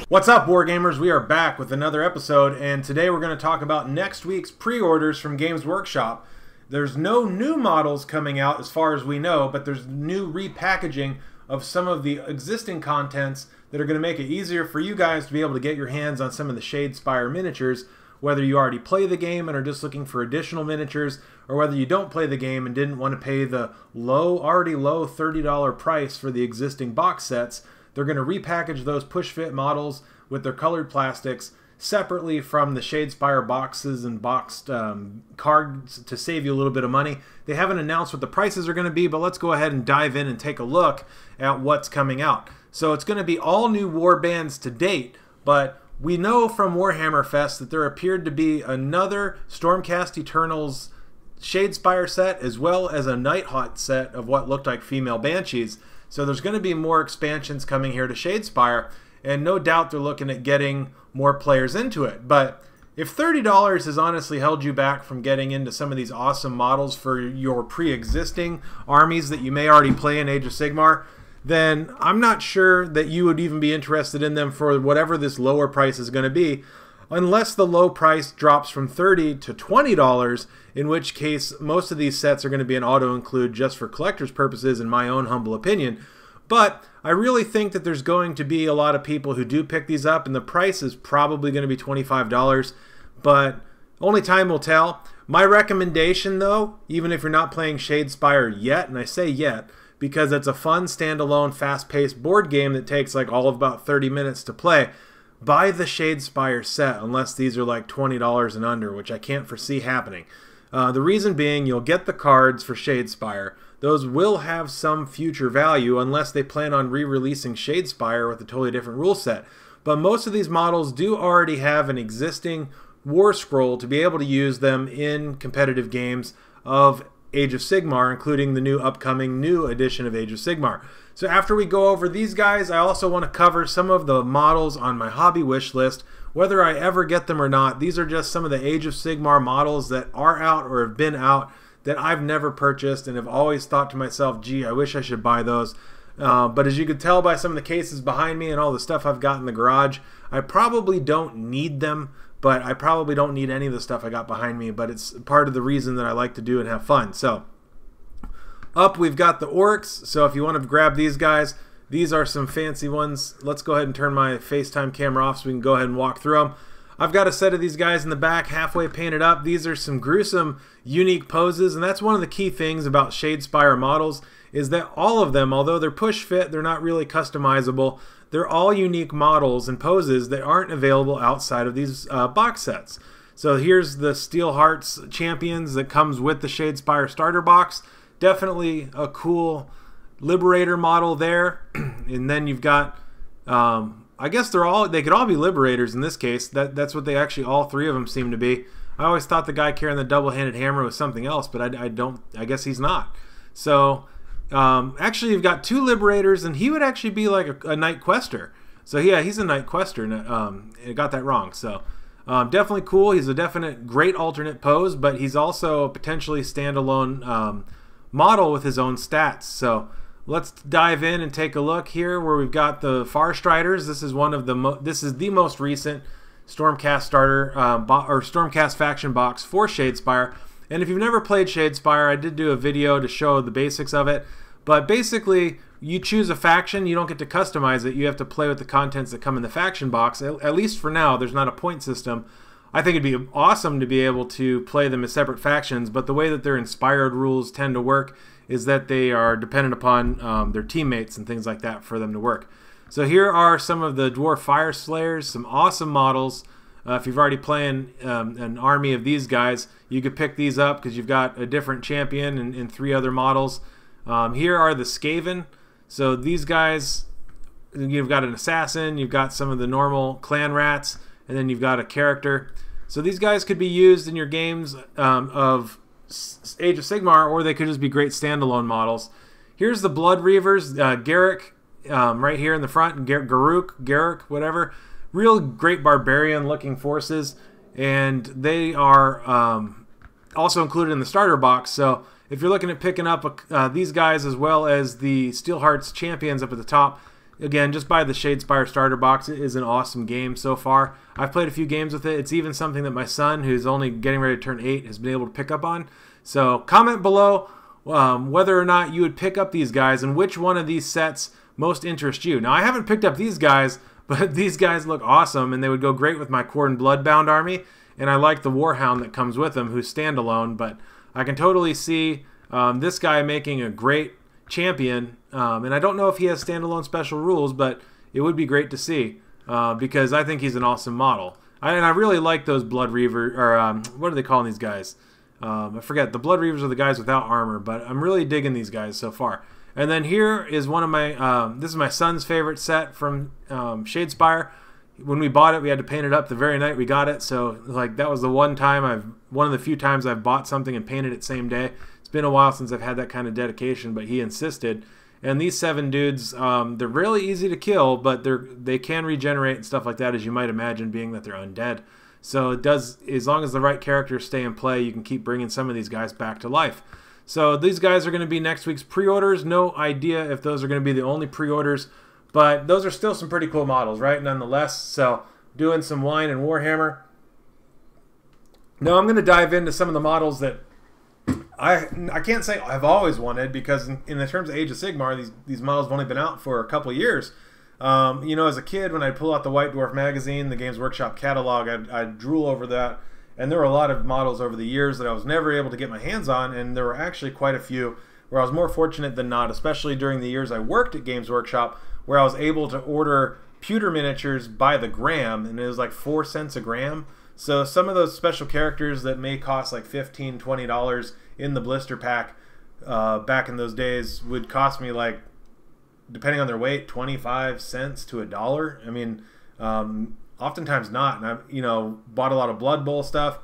What's up, Wargamers? We are back with another episode, and today we're going to talk about next week's pre-orders from Games Workshop. There's no new models coming out as far as we know, but there's new repackaging of some of the existing contents that are going to make it easier for you guys to be able to get your hands on some of the Shadespire miniatures, whether you already play the game and are just looking for additional miniatures, or whether you don't play the game and didn't want to pay the already low $30 price for the existing box sets. They're going to repackage those push-fit models with their colored plastics separately from the Shadespire boxes and boxed cards to save you a little bit of money. They haven't announced what the prices are going to be, but let's go ahead and dive in and take a look at what's coming out. So it's going to be all new warbands to date, but we know from Warhammer Fest that there appeared to be another Stormcast Eternals Shadespire set as well as a Nighthawk set of what looked like female Banshees. So there's going to be more expansions coming here to Shadespire, and no doubt they're looking at getting more players into it. But if $30 has honestly held you back from getting into some of these awesome models for your pre-existing armies that you may already play in Age of Sigmar, then I'm not sure that you would even be interested in them for whatever this lower price is going to be, unless the low price drops from $30 to $20, in which case most of these sets are going to be an auto-include just for collector's purposes, in my own humble opinion. But I really think that there's going to be a lot of people who do pick these up, and the price is probably going to be $25, but only time will tell. My recommendation, though, even if you're not playing Shadespire yet, and I say yet, because it's a fun, standalone, fast-paced board game that takes like all of about 30 minutes to play, buy the Shadespire set, unless these are like $20 and under, which I can't foresee happening. The reason being, you'll get the cards for Shadespire. Those will have some future value unless they plan on re-releasing Shadespire with a totally different rule set. But most of these models do already have an existing War Scroll to be able to use them in competitive games of Age of Sigmar, including the upcoming new edition of Age of Sigmar. So after we go over these guys, I also want to cover some of the models on my hobby wish list. Whether I ever get them or not, these are just some of the Age of Sigmar models that are out or have been out that I've never purchased and have always thought to myself, gee, I wish I should buy those. But as you could tell by some of the cases behind me and all the stuff I've got in the garage, I probably don't need them, but I probably don't need any of the stuff I got behind me, but it's part of the reason that I like to do and have fun. So up we've got the Orcs. So if you want to grab these guys, these are some fancy ones. Let's go ahead and turn my FaceTime camera off so we can go ahead and walk through them. I've got a set of these guys in the back halfway painted up. These are some gruesome, unique poses, and that's one of the key things about Shadespire models is that all of them, although they're push fit, they're not really customizable. They're all unique models and poses that aren't available outside of these box sets. So here's the Steel Hearts Champions that comes with the Shadespire starter box. Definitely a cool Liberator model there. And then you've got, I guess they could all be Liberators in this case. That's what they actually, all three of them seem to be. I always thought the guy carrying the double-handed hammer was something else, but I guess he's not. So actually you've got two Liberators, and he would actually be like a Knight Quester. So yeah, he's a Knight Quester. I got that wrong. So definitely cool. He's a definite great alternate pose, but he's also a potentially standalone model with his own stats. So let's dive in and take a look here where we've got the Farstriders. This is one of the most recent Stormcast starter or Stormcast faction box for Shadespire. And if you've never played Shadespire, I did do a video to show the basics of it. But basically, you choose a faction, you don't get to customize it. You have to play with the contents that come in the faction box. At least for now, there's not a point system. I think it'd be awesome to be able to play them as separate factions, but the way that their inspired rules tend to work is that they are dependent upon their teammates and things like that for them to work. So here are some of the Dwarf Fire Slayers, some awesome models. If you've already playing an army of these guys, you could pick these up because you've got a different champion and three other models. Here are the Skaven. So these guys, you've got an assassin, you've got some of the normal clan rats, and then you've got a character. So these guys could be used in your games of Age of Sigmar, or they could just be great standalone models. Here's the Blood Reavers, Garruk, right here in the front, Garruk, whatever. Real great barbarian-looking forces, and they are also included in the starter box. So if you're looking at picking up these guys as well as the Steel Hearts Champions up at the top, again, just buy the Shadespire starter box. It is an awesome game so far. I've played a few games with it. It's even something that my son, who's only getting ready to turn 8, has been able to pick up on. So comment below whether or not you would pick up these guys and which one of these sets most interest you. Now, I haven't picked up these guys, but these guys look awesome, and they would go great with my Khorne Bloodbound army, and I like the Warhound that comes with them, who's standalone, but I can totally see this guy making a great champion, and I don't know if he has standalone special rules, but it would be great to see because I think he's an awesome model. And I really like those Blood Reaver, or what are they calling these guys? I forget. The Blood Reavers are the guys without armor, but I'm really digging these guys so far. And then here is one of my, this is my son's favorite set from Shadespire. When we bought it, we had to paint it up the very night we got it, so like that was the one of the few times I've bought something and painted it same day. It's been a while since I've had that kind of dedication, but he insisted. And these 7 dudes, they're really easy to kill, but they can regenerate and stuff like that, as you might imagine, being that they're undead. So it does, as long as the right characters stay in play, you can keep bringing some of these guys back to life. So these guys are going to be next week's pre-orders. No idea if those are going to be the only pre-orders, but those are still some pretty cool models, right? Nonetheless, so doing some wine and Warhammer. Now I'm going to dive into some of the models that I can't say I've always wanted, because in the terms of Age of Sigmar, these models have only been out for a couple of years. You know, as a kid, when I'd pull out the White Dwarf magazine, the Games Workshop catalog, I'd drool over that. And there were a lot of models over the years that I was never able to get my hands on, and there were actually quite a few where I was more fortunate than not, especially during the years I worked at Games Workshop, where I was able to order pewter miniatures by the gram, and it was like 4 cents a gram. So some of those special characters that may cost like $15, $20 in the blister pack back in those days would cost me, like, depending on their weight, 25 cents to $1. I mean, oftentimes not. And I've, you know, bought a lot of Blood Bowl stuff,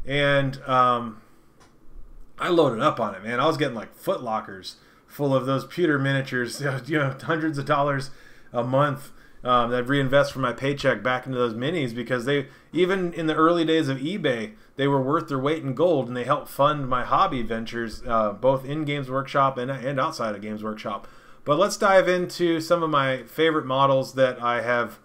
and I loaded up on it, man. I was getting like Foot Lockers full of those pewter miniatures, you know, hundreds of dollars a month that I'd reinvest from my paycheck back into those minis, because they, even in the early days of eBay, they were worth their weight in gold, and they helped fund my hobby ventures, both in Games Workshop and outside of Games Workshop. But let's dive into some of my favorite models that I have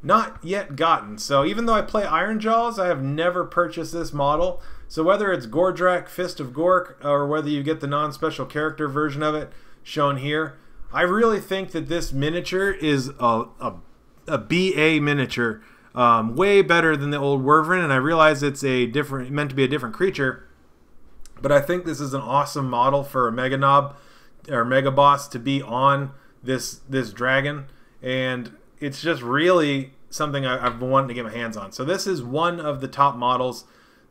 not yet gotten. So even though I play Ironjawz, I have never purchased this model. So whether it's Gordrakk, Fist of Gork, or whether you get the non-special character version of it shown here, I really think that this miniature is a BA miniature, way better than the old Wyvern, and I realize it's meant to be a different creature, but I think this is an awesome model for a Mega Nob or Mega Boss to be on this dragon, and it's just really something I've been wanting to get my hands on. So this is one of the top models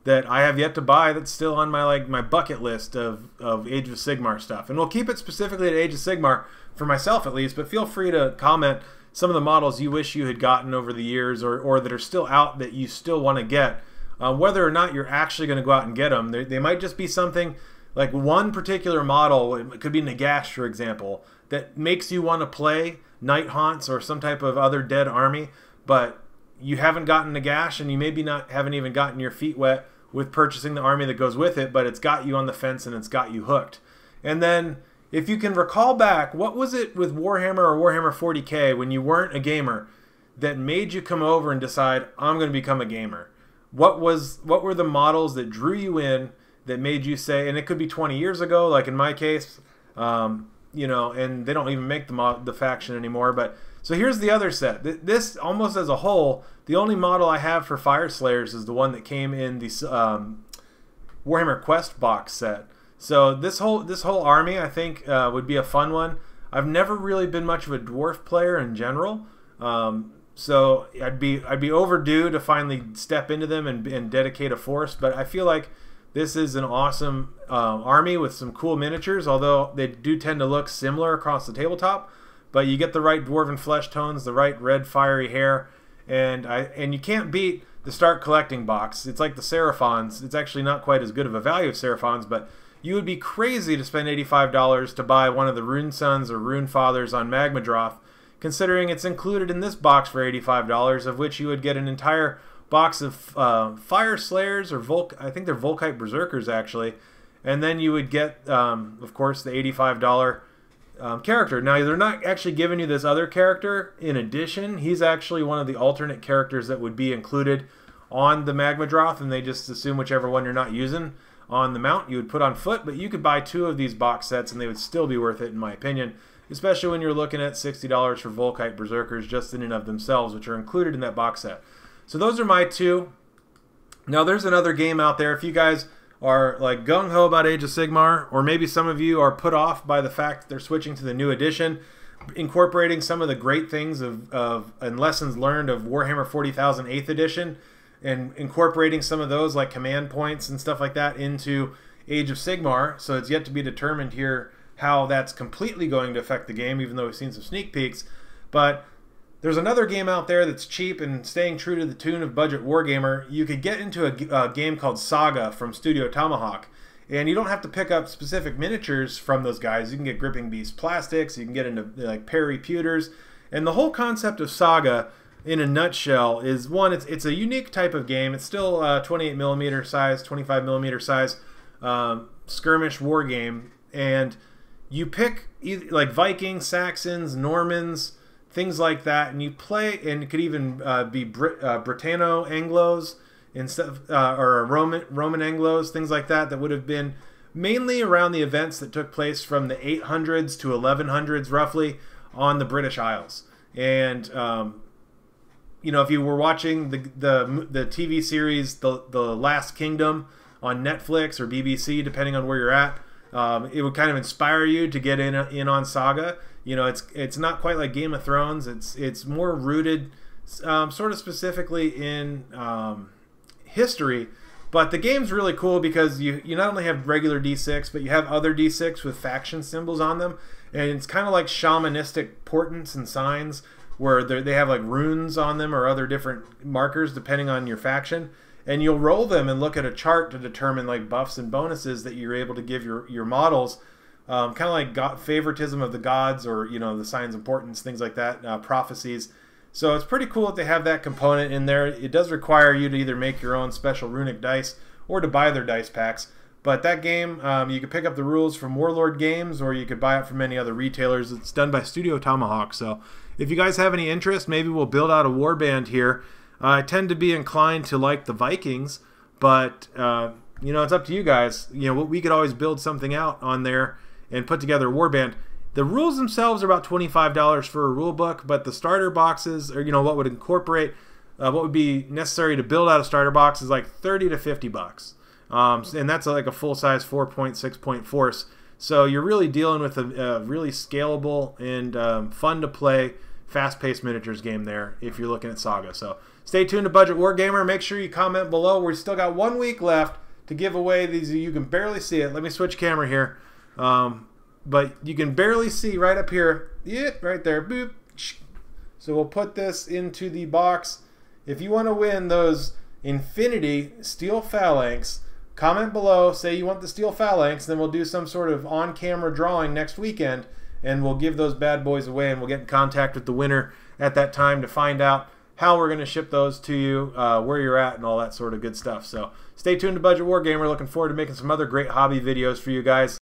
that I have yet to buy that's still on my bucket list of Age of Sigmar stuff. And we'll keep it specifically to Age of Sigmar for myself at least, but feel free to comment some of the models you wish you had gotten over the years, or that are still out that you still want to get. Whether or not you're actually going to go out and get them, they might just be something like one particular model. It could be Nagash, for example, that makes you want to play Night Haunts or some type of other dead army, but you haven't gotten Nagash, and you maybe haven't even gotten your feet wet with purchasing the army that goes with it, but it's got you on the fence and it's got you hooked. And then, if you can recall back, what was it with Warhammer or Warhammer 40K when you weren't a gamer that made you come over and decide, I'm going to become a gamer? What were the models that drew you in, that made you say, and it could be 20 years ago, like in my case, you know, and they don't even make the faction anymore. But so here's the other set. This, almost as a whole, the only model I have for Fire Slayers is the one that came in the Warhammer Quest box set. So this whole army, I think, would be a fun one. I've never really been much of a dwarf player in general, so I'd be overdue to finally step into them and dedicate a force. But I feel like this is an awesome army with some cool miniatures, although they do tend to look similar across the tabletop. But you get the right dwarven flesh tones, the right red fiery hair, and you can't beat the Start Collecting box. It's like the Seraphons. It's actually not quite as good of a value of Seraphons, but you would be crazy to spend $85 to buy one of the Rune Sons or Rune Fathers on Magmadroth, considering it's included in this box for $85, of which you would get an entire box of Fire Slayers, or I think they're Volkite Berserkers actually, and then you would get, of course, the $85 character. Now, they're not actually giving you this other character in addition. He's actually one of the alternate characters that would be included on the Magmadroth, and they just assume whichever one you're not using on the mount you would put on foot. But you could buy 2 of these box sets, and they would still be worth it, in my opinion, especially when you're looking at $60 for Volkite Berserkers just in and of themselves, which are included in that box set. So those are my 2. Now, there's another game out there. If you guys are like gung-ho about Age of Sigmar, or maybe some of you are put off by the fact that they're switching to the new edition, incorporating some of the great things and lessons learned of Warhammer 40,000 8th edition, and incorporating some of those like command points and stuff like that into Age of Sigmar. So it's yet to be determined here how that's completely going to affect the game, even though we've seen some sneak peeks. But there's another game out there that's cheap and staying true to the tune of Budget Wargamer. You could get into a game called Saga from Studio Tomahawk, and you don't have to pick up specific miniatures from those guys. You can get Gripping Beast plastics, you can get into like Perry pewters, and the whole concept of Saga, in a nutshell, is one, it's a unique type of game. It's still 28mm size, 25mm size skirmish war game, and you pick either, like Vikings, Saxons, Normans, things like that, and you play, and it could even be Britanno-Anglos instead of, or Roman Anglos, things like that, that would have been mainly around the events that took place from the 800s to 1100s, roughly, on the British Isles. And you know, if you were watching the TV series The Last Kingdom on Netflix or BBC, depending on where you're at, it would kind of inspire you to get in on Saga. You know, it's not quite like Game of Thrones. It's more rooted, sort of specifically in history. But the game's really cool because you not only have regular D6, but you have other D6 with faction symbols on them, and it's kind of like shamanistic portents and signs where they have like runes on them or other different markers depending on your faction. And you'll roll them and look at a chart to determine like buffs and bonuses that you're able to give your models. Kind of like favoritism of the gods, or you know, the signs of portents, things like that, prophecies. So it's pretty cool that they have that component in there. It does require you to either make your own special runic dice or to buy their dice packs. But that game, you could pick up the rules from Warlord Games, or you could buy it from any other retailers. It's done by Studio Tomahawk. So if you guys have any interest, maybe we'll build out a warband here. I tend to be inclined to like the Vikings, but you know, it's up to you guys. You know, we could always build something out on there and put together a warband. The rules themselves are about $25 for a rule book, but the starter boxes, or you know, what would incorporate, what would be necessary to build out a starter box, is like 30 to 50 bucks, and that's like a full-size 4.6-point force. So you're really dealing with a really scalable and fun to play, fast-paced miniatures game there if you're looking at Saga. So stay tuned to Budget Wargamer. Make sure you comment below. We've still got 1 week left to give away these. You can barely see it. Let me switch camera here. But you can barely see right up here. Yeah, right there. Boop. So we'll put this into the box. If you want to win those Infinity Steel Phalanx, comment below, say you want the Steel Phalanx, then we'll do some sort of on-camera drawing next weekend, and we'll give those bad boys away, and we'll get in contact with the winner at that time to find out how we're going to ship those to you, where you're at, and all that sort of good stuff. So stay tuned to Budget Wargamer. Looking forward to making some other great hobby videos for you guys.